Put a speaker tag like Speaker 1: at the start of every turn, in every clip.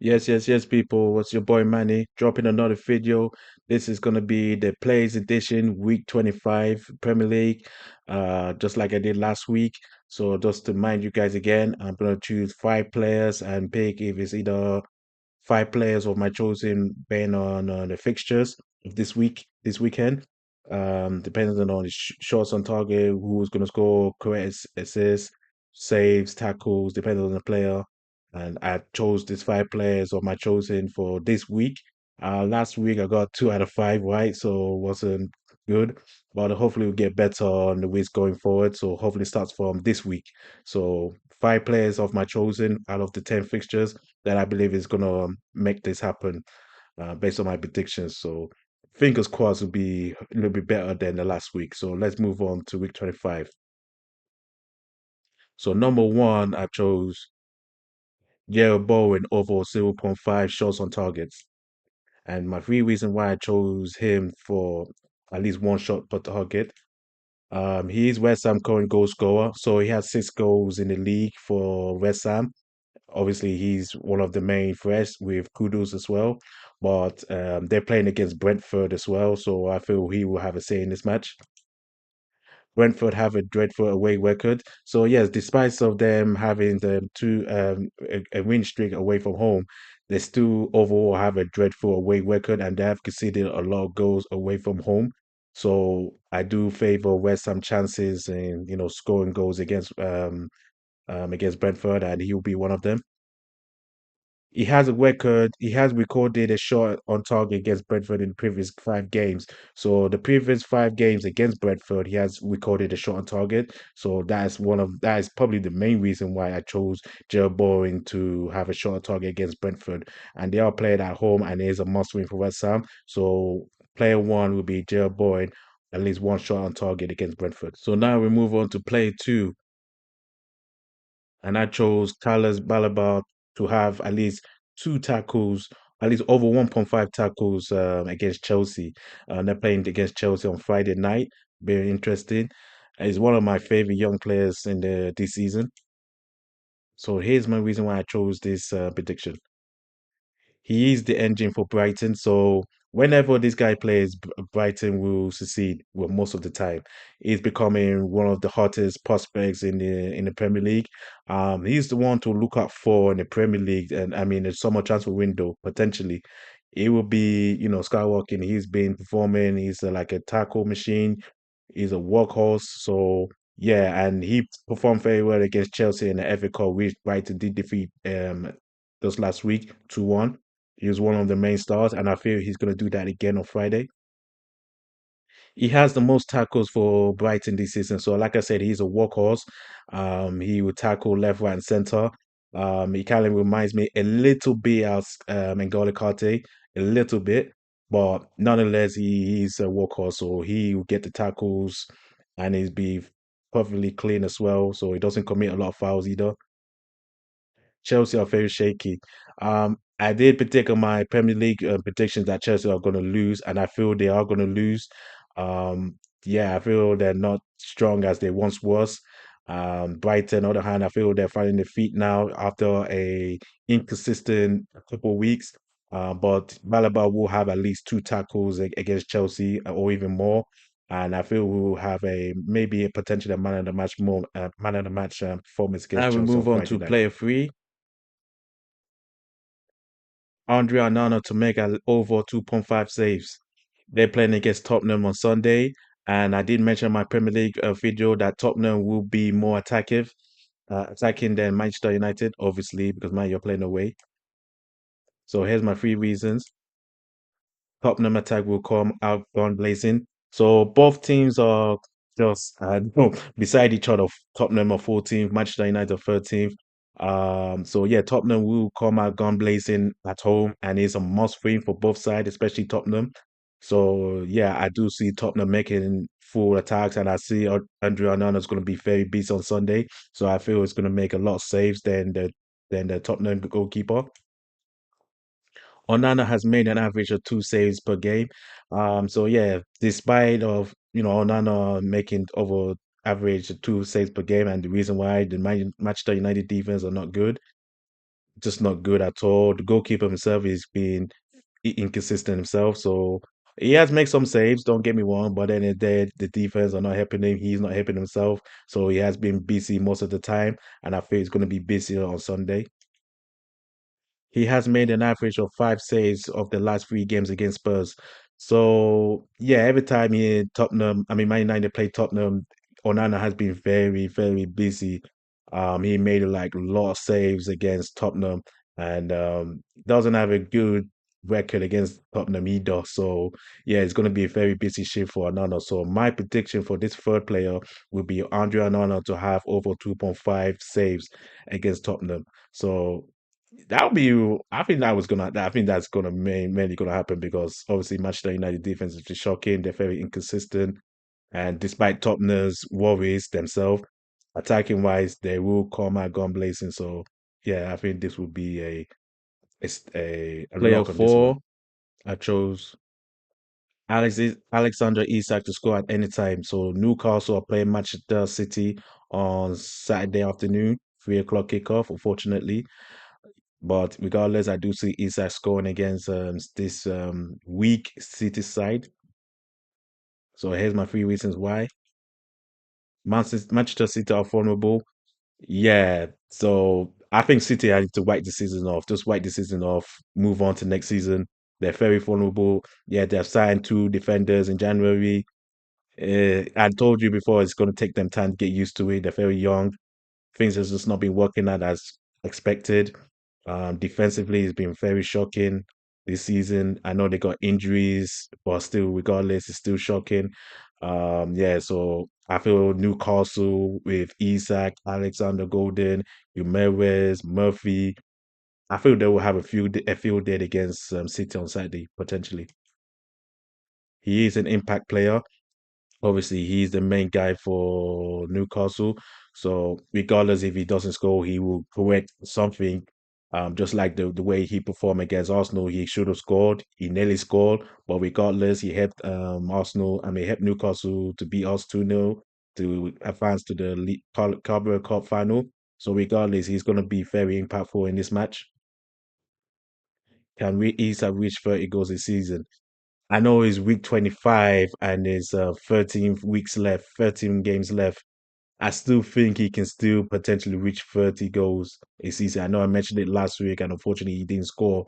Speaker 1: Yes, people. What's your boy Manny dropping another video? This is gonna be the Players Edition Week 25 Premier League, just like I did last week. So just to mind you guys again, I'm gonna choose five players and pick if it's either five players of my choosing based on the fixtures of this weekend. Depending on the shots on target, who's going to score, correct assists, saves, tackles, depending on the player. And I chose these five players of my choosing for this week. Last week I got two out of five right, so it wasn't good. But hopefully we'll get better on the weeks going forward. So hopefully it starts from this week. So five players of my choosing out of the 10 fixtures that I believe is going to make this happen based on my predictions. So fingers crossed will be a little bit better than the last week. So let's move on to week 25. So number one, I chose Jared Bowen over 0.5 shots on targets. And my three reasons why I chose him for at least one shot per target. He is West Ham current goal scorer, so he has six goals in the league for West Ham. Obviously, he's one of the main threats with Kudus as well, but they're playing against Brentford as well, so I feel he will have a say in this match. Brentford have a dreadful away record, so yes, despite of them having the a win streak away from home, they still overall have a dreadful away record, and they have conceded a lot of goals away from home. So I do favor West Ham chances in scoring goals against Brentford, and he'll be one of them. He has a record. He has recorded a shot on target against Brentford in the previous five games. So the previous five games against Brentford, he has recorded a shot on target. So that is probably the main reason why I chose Joe Bowen to have a shot on target against Brentford. And they are played at home, and it is a must win for West Ham. So player one will be Joe Bowen, at least one shot on target against Brentford. So now we move on to player two, and I chose Carlos Balaba to have at least two tackles, at least over 1.5 tackles against Chelsea. They're playing against Chelsea on Friday night. Very interesting. He's one of my favorite young players in the this season. So here's my reason why I chose this prediction. He is the engine for Brighton. So whenever this guy plays, Brighton will succeed. Well, most of the time, he's becoming one of the hottest prospects in the Premier League. He's the one to look out for in the Premier League, and I mean, the summer transfer window potentially. He will be, skyrocketing. He's been performing. He's like a tackle machine. He's a workhorse. So yeah, and he performed very well against Chelsea in the FA Cup, which Brighton did defeat just last week 2-1. He was one of the main stars, and I feel he's going to do that again on Friday. He has the most tackles for Brighton this season. So, like I said, he's a workhorse. He will tackle left, right, and center. He kind of reminds me a little bit of N'Golo Kante, a little bit, but nonetheless, he's a workhorse. So he will get the tackles, and he's be perfectly clean as well. So he doesn't commit a lot of fouls either. Chelsea are very shaky. I did predict on my Premier League predictions that Chelsea are going to lose, and I feel they are going to lose. Yeah, I feel they're not strong as they once was. Brighton, on the other hand, I feel they're finding their feet now after a inconsistent couple of weeks. But Balaba will have at least two tackles against Chelsea or even more. And I feel we will have a maybe a potential man of the match man of the match performance against
Speaker 2: Now we
Speaker 1: Chelsea on
Speaker 2: move on
Speaker 1: Friday
Speaker 2: to
Speaker 1: night.
Speaker 2: player three.
Speaker 1: Andre Onana to make over 2.5 saves. They're playing against Tottenham on Sunday, and I did mention in my Premier League video that Tottenham will be more attacking than Manchester United, obviously, because Man you're playing away. So here's my three reasons. Tottenham attack will come out gun blazing. So both teams are just beside each other. Tottenham are 14th, Manchester United are 13th. So yeah, Tottenham will come out gun blazing at home, and it's a must win for both sides, especially Tottenham. So yeah, I do see Tottenham making full attacks, and I see Andre Onana is going to be very busy on Sunday. So I feel it's going to make a lot of saves than the Tottenham goalkeeper. Onana has made an average of two saves per game. So yeah, despite of Onana making over average two saves per game, and the reason why the Manchester United defense are not good, just not good at all. The goalkeeper himself is being inconsistent himself. So he has made some saves, don't get me wrong, but then the defense are not helping him. He's not helping himself. So he has been busy most of the time. And I feel he's going to be busier on Sunday. He has made an average of 5 saves of the last 3 games against Spurs. So yeah, every time he Tottenham, I mean Man United play Tottenham, Onana has been very, very busy. He made like a lot of saves against Tottenham and doesn't have a good record against Tottenham either. So yeah, it's gonna be a very busy shift for Onana. So my prediction for this third player will be Andre Onana to have over 2.5 saves against Tottenham. So that would be. I think that was gonna. I think that's gonna mainly gonna happen because obviously Manchester United defense is just shocking. They're very inconsistent, and despite Tottenham's worries themselves, attacking wise, they will come out gun blazing. So yeah, I think this would be a
Speaker 2: Player
Speaker 1: lock on this one.
Speaker 2: four, I chose
Speaker 1: Alexander Isak to score at any time. So Newcastle are playing Manchester City on Saturday afternoon, 3 o'clock kickoff. Unfortunately, but regardless, I do see Isak scoring against this weak City side. So here's my 3 reasons why. Manchester City are vulnerable. Yeah, so I think City had to wipe the season off. Just wipe the season off, move on to next season. They're very vulnerable. Yeah, they've signed 2 defenders in January. I told you before, it's going to take them time to get used to it. They're very young. Things has just not been working out as expected. Defensively, it's been very shocking this season. I know they got injuries, but still, regardless, it's still shocking. Yeah, so I feel Newcastle with Isak, Alexander Golden, Umeres, Murphy. I feel they will have a field day against City on Saturday potentially. He is an impact player. Obviously, he's the main guy for Newcastle. So regardless if he doesn't score, he will correct something. Just like the way he performed against Arsenal, he should have scored. He nearly scored, but regardless, he helped Arsenal. I mean, helped Newcastle to beat us 2-0 to advance to the Carabao Cup final. So regardless, he's going to be very impactful in this match. Can we easily reach 30 goals this season? I know it's week 25 and there's 13 weeks left, 13 games left. I still think he can still potentially reach 30 goals a season. I know I mentioned it last week and unfortunately he didn't score.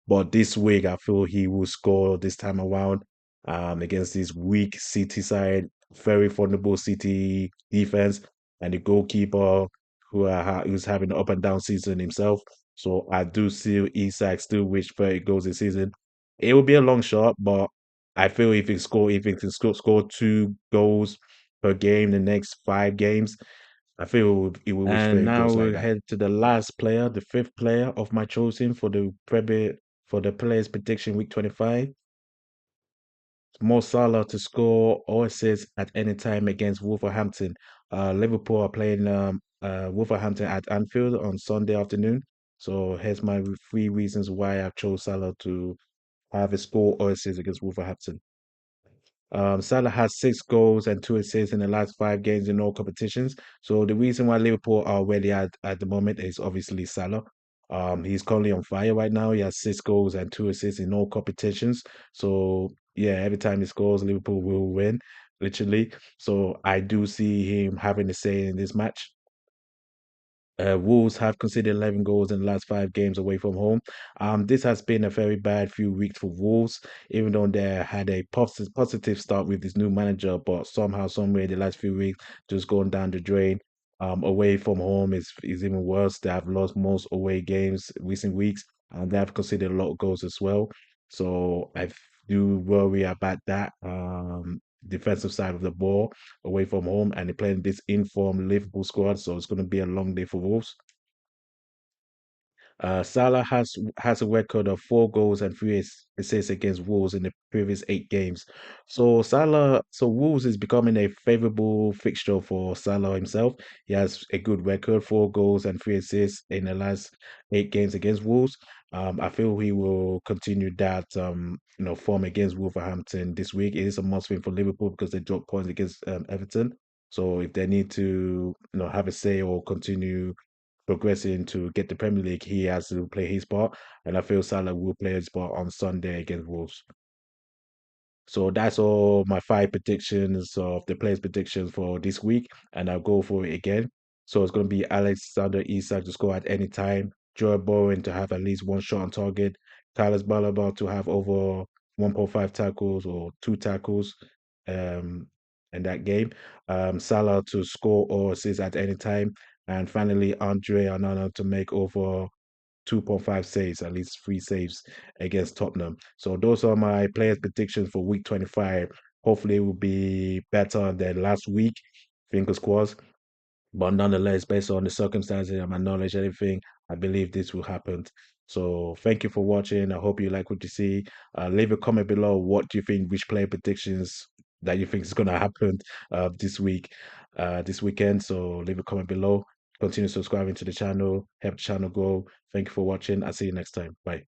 Speaker 1: But this week I feel he will score this time around against this weak City side, very vulnerable City defense and the goalkeeper who's having an up and down season himself. So I do see Isak still reach 30 goals this season. It will be a long shot, but I feel if he can score 2 goals per game the next 5 games, I feel it will reach
Speaker 2: and
Speaker 1: 30
Speaker 2: now
Speaker 1: goals like
Speaker 2: we'll
Speaker 1: that.
Speaker 2: head to the last player, the fifth player of my choosing for the players prediction week 25. Mo Salah to score or assist at any time against Wolverhampton. Liverpool are playing Wolverhampton at Anfield on Sunday afternoon. So here's my 3 reasons why I chose Salah to have a score or assist against Wolverhampton. Salah has 6 goals and 2 assists in the last 5 games in all competitions. So the reason why Liverpool are where they are at the moment is obviously Salah. He's currently on fire right now. He has 6 goals and 2 assists in all competitions. So yeah, every time he scores, Liverpool will win, literally. So I do see him having a say in this match. Wolves have conceded 11 goals in the last 5 games away from home. This has been a very bad few weeks for Wolves, even though they had a positive start with this new manager, but somehow, someway, the last few weeks just gone down the drain. Away from home is even worse. They have lost most away games recent weeks, and they have conceded a lot of goals as well. So I do worry about that. Defensive side of the ball away from home, and they're playing this informed Liverpool squad, so it's going to be a long day for Wolves. Salah has a record of 4 goals and 3 assists against Wolves in the previous 8 games. So Wolves is becoming a favorable fixture for Salah himself. He has a good record, 4 goals and 3 assists in the last 8 games against Wolves. I feel he will continue that form against Wolverhampton this week. It is a must win for Liverpool because they dropped points against Everton. So if they need to have a say or continue
Speaker 1: progressing to get the Premier League, he has to play his part, and I feel Salah will play his part on Sunday against Wolves. So that's all my five predictions of the players' predictions for this week, and I'll go for it again. So it's going to be Alexander Isak to score at any time, Joe Bowen to have at least one shot on target, Carlos Balaba to have over 1.5 tackles or two tackles um, in that game, Salah to score or assist at any time, and finally Andre Onana to make over 2.5 saves, at least three saves against Tottenham. So those are my players' predictions for week 25. Hopefully, it will be better than last week. Fingers crossed. But nonetheless, based on the circumstances and my knowledge, everything, I believe this will happen. So thank you for watching. I hope you like what you see. Leave a comment below. What do you think? Which player predictions that you think is going to happen this week, this weekend? So leave a comment below. Continue subscribing to the channel. Help the channel grow. Thank you for watching. I'll see you next time. Bye.